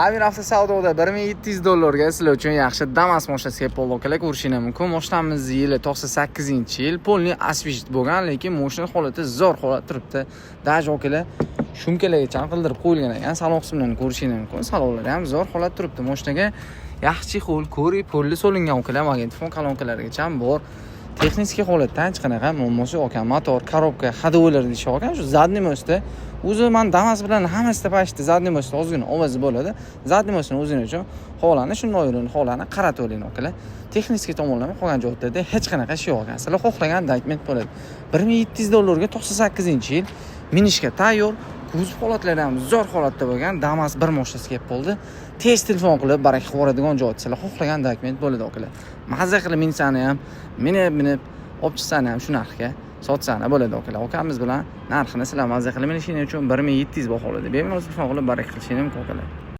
Hamir avtosavdoda $1700 sizlar uchun yaxshi Damas mashinasi kelib qoldi akalar, ko'rishingiz mumkin. Mashinamiz yili 98-yil, polni asvijt bo'lgan, lekin mashina holati zo'r holat turibdi. Даже akalar shumkalargacha qildirib qo'yilgan ekan. Salon qismlarini ko'rishingiz mumkin. Salonlari ham zo'r holat turibdi. Mashinaga yaxshi qo'l, ko'ri, polli solingan akalar, magnitofon kolonkalarigacha ham bor. Texnik holatdan hech qanaqa muammosi yo'q ekan. Motor, korobka, ходовойлар deyishgan ekan. Shu zadniy mostda o'zi men Damas bilan hammasida pastda zadniy mostda ozgina ovozi bo'ladi. Zadniy mostni o'zini uchun holani shunday yo'lini holani qaratib oling akalar. Texnik tomonlama qolgan joylarda hech qanaqa ish yo'q ekan. Sizlar xohlagan dokument bo'ladi. $1700 ga 98-yil minishga tayyor. Kuzov holatlari ham zo'r holatda bo'lgan Damas bir mashinasi kelib qoldi. Tez telefon qilib baraka qilib yuboradigan joy. Sizlar xohlagan dokument bo'ladi akalar. Mazza qilib minsani ham, minib olib chiqsani ham shu narxga sotsani bo'ladi akalar. Akamiz bilan narxini sizlar mazza qilib minishingiz uchun $1700 baholadi. Bemalol telefon qilib baraka qilishingiz mumkin akalar.